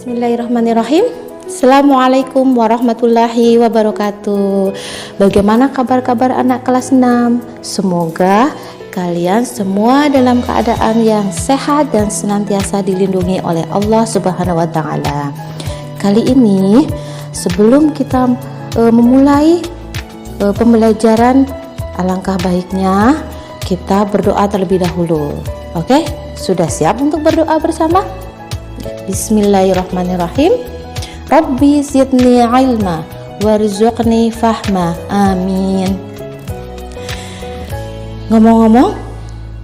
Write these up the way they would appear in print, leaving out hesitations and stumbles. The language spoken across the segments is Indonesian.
Bismillahirrahmanirrahim. Assalamualaikum warahmatullahi wabarakatuh. Bagaimana kabar-kabar anak kelas 6? Semoga kalian semua dalam keadaan yang sehat dan senantiasa dilindungi oleh Allah Subhanahu wa taala. Kali ini sebelum kita memulai pembelajaran, alangkah baiknya kita berdoa terlebih dahulu. Oke? Sudah siap untuk berdoa bersama? Bismillahirrahmanirrahim. Rabbi zidni ilma warzuqni fahma. Amin. Ngomong-ngomong,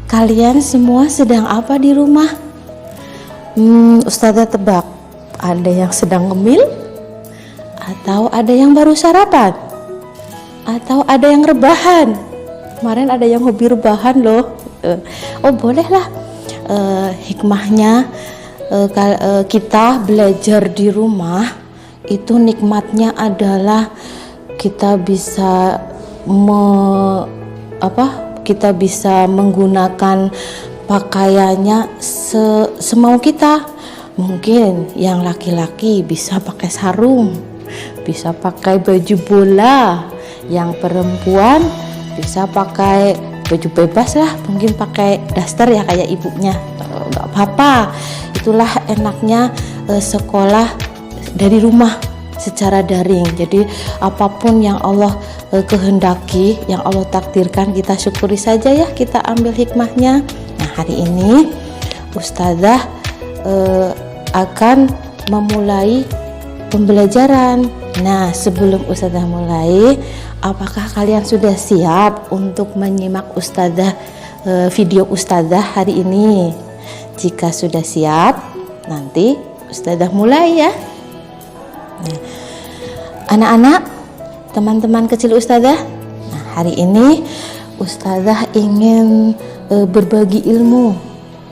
kalian semua sedang apa di rumah? Ustazah tebak, ada yang sedang ngemil? Atau ada yang baru sarapan? Atau ada yang rebahan? Kemarin ada yang hobi rebahan loh. Oh bolehlah. Hikmahnya kita belajar di rumah itu nikmatnya adalah kita bisa menggunakan pakaiannya semau kita. Mungkin yang laki-laki bisa pakai sarung, bisa pakai baju bola, yang perempuan bisa pakai baju bebas lah, mungkin pakai daster ya kayak ibunya, nggak apa-apa. Itulah enaknya sekolah dari rumah secara daring. Jadi apapun yang Allah kehendaki, yang Allah takdirkan, kita syukuri saja ya, kita ambil hikmahnya. Nah hari ini Ustazah akan memulai pembelajaran. Nah sebelum Ustazah mulai, apakah kalian sudah siap untuk menyimak Ustazah video Ustazah hari ini? Jika sudah siap, nanti Ustazah mulai ya. Nah, anak-anak, teman-teman kecil Ustazah, nah, hari ini Ustazah ingin berbagi ilmu.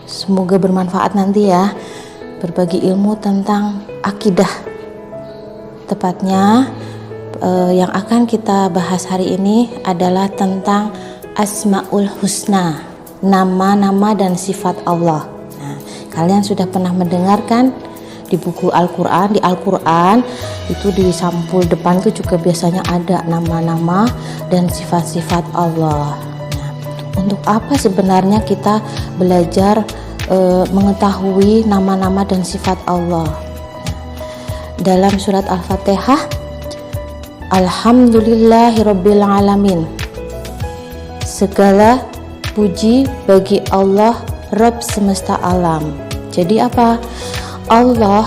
Semoga bermanfaat nanti ya. Berbagi ilmu tentang akidah. Tepatnya yang akan kita bahas hari ini adalah tentang Asmaul Husna, nama-nama dan sifat Allah. Nah, kalian sudah pernah mendengarkan di buku Al-Quran, di Al-Quran itu di sampul depan itu juga biasanya ada nama-nama dan sifat-sifat Allah. Nah, untuk apa sebenarnya kita belajar mengetahui nama-nama dan sifat Allah? Dalam surat Al-Fatihah, Alhamdulillahirabbil alamin. Segala puji bagi Allah, Rabb semesta alam. Jadi apa? Allah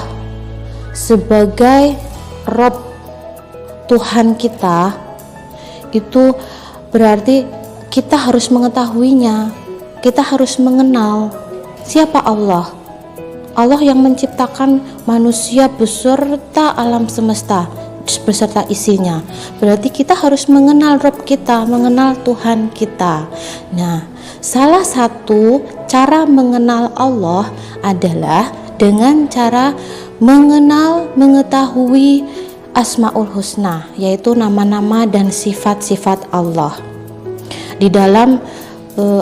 sebagai Rabb, Tuhan kita, itu berarti kita harus mengetahuinya. Kita harus mengenal siapa Allah. Allah yang menciptakan manusia beserta alam semesta, beserta isinya. Berarti kita harus mengenal Rabb kita, mengenal Tuhan kita. Nah, salah satu cara mengenal Allah adalah dengan cara mengetahui Asmaul Husna, yaitu nama-nama dan sifat-sifat Allah. Di dalam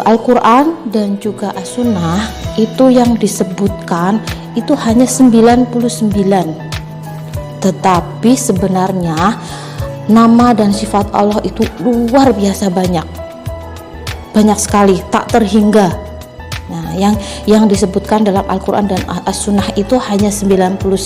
Al-Quran dan juga As-Sunnah itu yang disebutkan itu hanya 99. Tetapi sebenarnya nama dan sifat Allah itu luar biasa banyak sekali, tak terhingga. Nah, yang disebutkan dalam Al-Quran dan As-Sunnah itu hanya 99.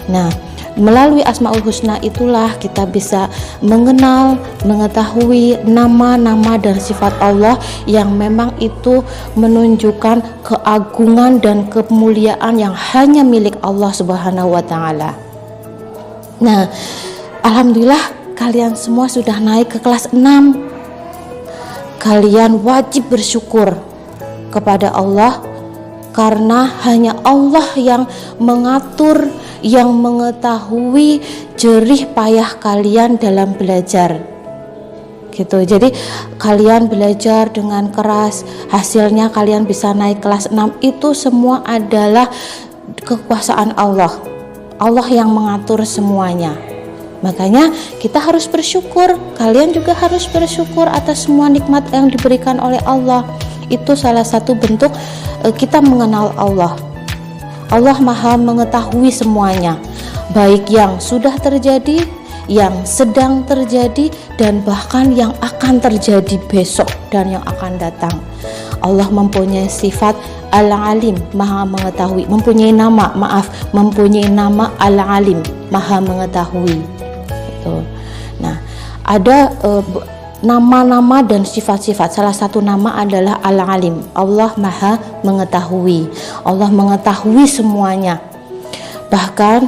Nah, melalui Asmaul Husna itulah kita bisa mengenal, mengetahui nama-nama dan sifat Allah yang memang itu menunjukkan keagungan dan kemuliaan yang hanya milik Allah Subhanahu wa taala. Nah, alhamdulillah kalian semua sudah naik ke kelas 6. Kalian wajib bersyukur kepada Allah karena hanya Allah yang mengatur, yang mengetahui jerih payah kalian dalam belajar. Gitu. Jadi kalian belajar dengan keras, hasilnya kalian bisa naik kelas 6, itu semua adalah kekuasaan Allah. Allah yang mengatur semuanya. Makanya kita harus bersyukur. Kalian juga harus bersyukur atas semua nikmat yang diberikan oleh Allah. Itu salah satu bentuk kita mengenal Allah. Allah Maha mengetahui semuanya, baik yang sudah terjadi, yang sedang terjadi, dan bahkan yang akan terjadi besok dan yang akan datang. Allah mempunyai sifat Al-Alim, Maha mengetahui, mempunyai nama Al-Alim, Maha mengetahui. Itu. Nah, ada nama-nama dan sifat-sifat. Salah satu nama adalah Al-Alim. Allah Maha mengetahui. Allah mengetahui semuanya. Bahkan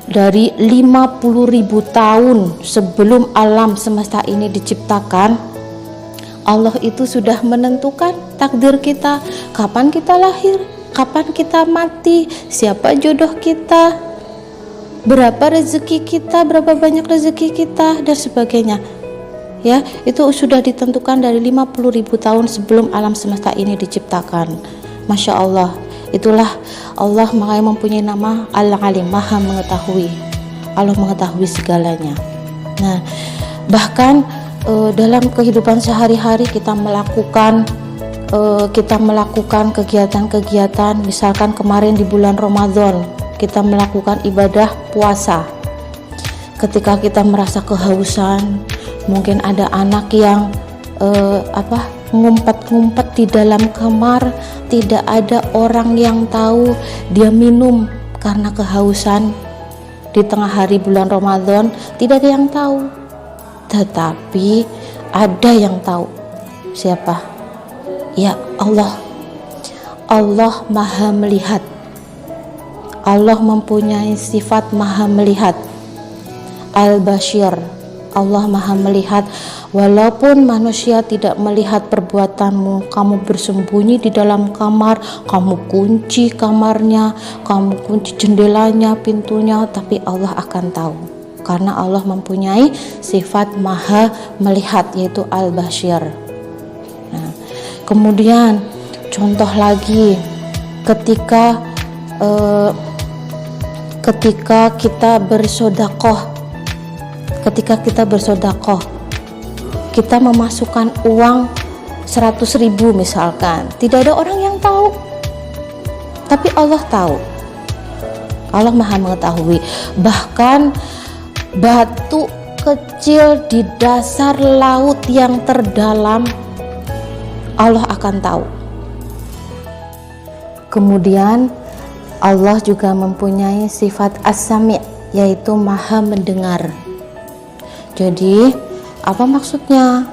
dari 50.000 tahun sebelum alam semesta ini diciptakan, Allah itu sudah menentukan takdir kita, kapan kita lahir, kapan kita mati, siapa jodoh kita, berapa rezeki kita, berapa banyak rezeki kita, dan sebagainya. Ya, itu sudah ditentukan dari 50.000 tahun sebelum alam semesta ini diciptakan. Masya Allah, itulah Allah makanya mempunyai nama Al-Alim, Maha mengetahui. Allah mengetahui segalanya. Nah, bahkan dalam kehidupan sehari-hari kita melakukan kegiatan-kegiatan. Misalkan kemarin di bulan Ramadan kita melakukan ibadah puasa. Ketika kita merasa kehausan, mungkin ada anak yang ngumpet-ngumpet di dalam kamar, tidak ada orang yang tahu dia minum karena kehausan di tengah hari bulan Ramadan, tidak ada yang tahu. Tetapi ada yang tahu. Siapa? Ya Allah. Allah Maha melihat. Allah mempunyai sifat Maha melihat. Al-Bashir, Allah Maha melihat. Walaupun manusia tidak melihat perbuatanmu, kamu bersembunyi di dalam kamar, kamu kunci kamarnya, kamu kunci jendelanya, pintunya, tapi Allah akan tahu, karena Allah mempunyai sifat Maha melihat, yaitu Al-Bashir. Nah, kemudian contoh lagi, ketika kita bersedekah, kita memasukkan uang 100.000 misalkan, tidak ada orang yang tahu, tapi Allah tahu. Allah Maha mengetahui. Bahkan batu kecil di dasar laut yang terdalam, Allah akan tahu. Kemudian Allah juga mempunyai sifat As-Sami', yaitu Maha mendengar. Jadi apa maksudnya?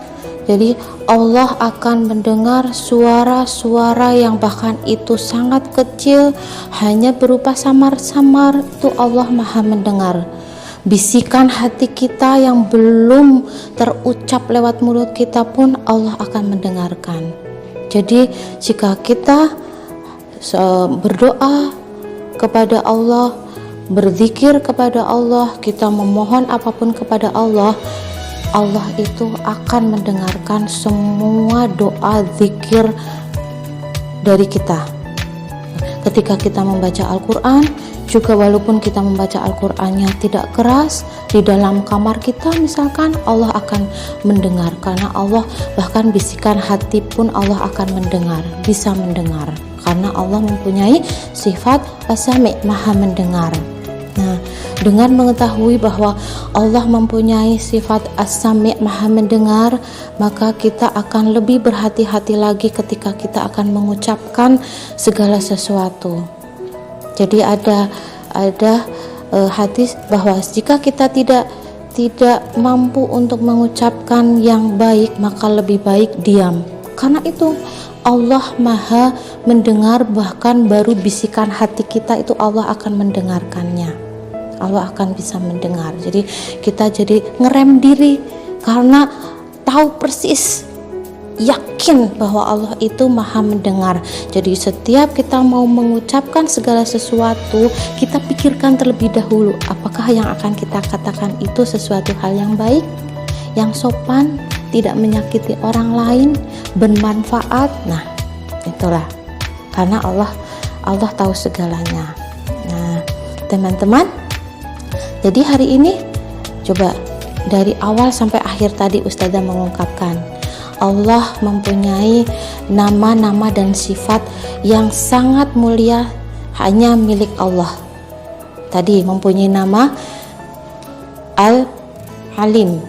Jadi Allah akan mendengar suara-suara yang bahkan itu sangat kecil, hanya berupa samar-samar, itu Allah Maha mendengar. Bisikan hati kita yang belum terucap lewat mulut kita pun Allah akan mendengarkan. Jadi jika kita berdoa kepada Allah, berzikir kepada Allah, kita memohon apapun kepada Allah, Allah itu akan mendengarkan semua doa zikir dari kita. Ketika kita membaca Al-Quran juga, walaupun kita membaca Al-Qurannya tidak keras, di dalam kamar kita misalkan, Allah akan mendengar, karena Allah bahkan bisikan hati pun Allah akan mendengar, bisa mendengar, karena Allah mempunyai sifat As-Sami', Maha mendengar. Nah, dengan mengetahui bahwa Allah mempunyai sifat As-Sami', Maha mendengar, maka kita akan lebih berhati-hati lagi ketika kita akan mengucapkan segala sesuatu. Jadi ada hadis bahwa jika kita tidak mampu untuk mengucapkan yang baik, maka lebih baik diam. Karena itu Allah Maha mendengar, bahkan baru bisikan hati kita itu Allah akan mendengarkannya. Allah akan bisa mendengar. Jadi kita jadi ngerem diri karena tahu persis, yakin bahwa Allah itu Maha mendengar. Jadi setiap kita mau mengucapkan segala sesuatu, kita pikirkan terlebih dahulu apakah yang akan kita katakan itu sesuatu hal yang baik, yang sopan, tidak menyakiti orang lain, bermanfaat. Nah, itulah karena Allah tahu segalanya. Nah, teman-teman, jadi hari ini coba dari awal sampai akhir tadi Ustazah mengungkapkan, Allah mempunyai nama-nama dan sifat yang sangat mulia, hanya milik Allah. Tadi mempunyai nama Al-Alim.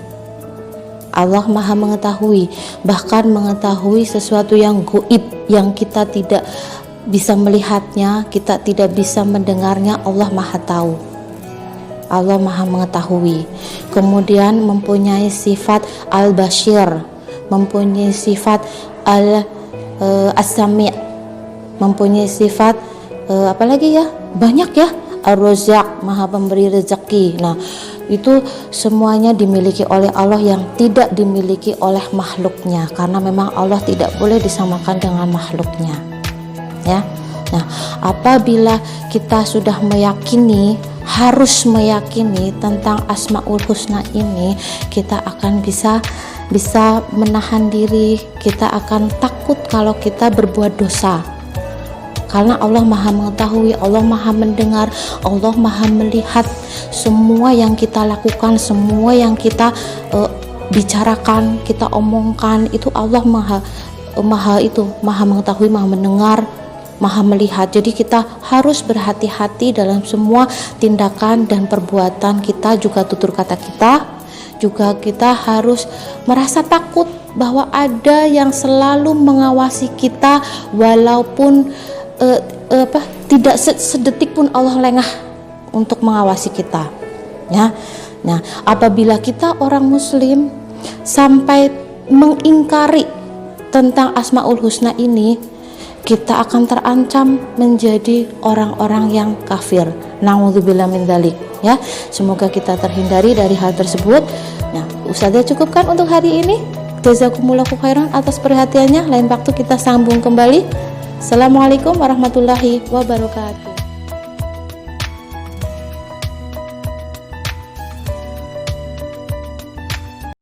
Allah Maha mengetahui, bahkan mengetahui sesuatu yang gaib yang kita tidak bisa melihatnya, kita tidak bisa mendengarnya. Allah Maha tahu, Allah Maha mengetahui. Kemudian mempunyai sifat Al-Bashir, mempunyai sifat As-Sami', mempunyai sifat apa lagi ya, banyak ya, Ar-Razzaq, Maha pemberi rezeki. Nah, itu semuanya dimiliki oleh Allah yang tidak dimiliki oleh makhluknya, karena memang Allah tidak boleh disamakan dengan makhluknya, ya. Nah, apabila kita sudah meyakini, harus meyakini tentang Asmaul Husna ini, kita akan bisa menahan diri, kita akan takut kalau kita berbuat dosa. Karena Allah Maha mengetahui, Allah Maha mendengar, Allah Maha melihat semua yang kita lakukan, semua yang kita bicarakan, kita omongkan, itu Allah Maha mengetahui, Maha mendengar, Maha melihat. Jadi kita harus berhati-hati dalam semua tindakan dan perbuatan kita, juga tutur kata kita. Juga kita harus merasa takut bahwa ada yang selalu mengawasi kita, walaupun tidak sedetik pun Allah lengah untuk mengawasi kita, ya. Nah, apabila kita orang muslim sampai mengingkari tentang Asmaul Husna ini, kita akan terancam menjadi orang-orang yang kafir. Na'udzubillah min dzalik, ya. Semoga kita terhindari dari hal tersebut. Nah, Ustazah cukupkan untuk hari ini. Jazakumullahu khairan atas perhatiannya. Lain waktu kita sambung kembali. Assalamualaikum warahmatullahi wabarakatuh.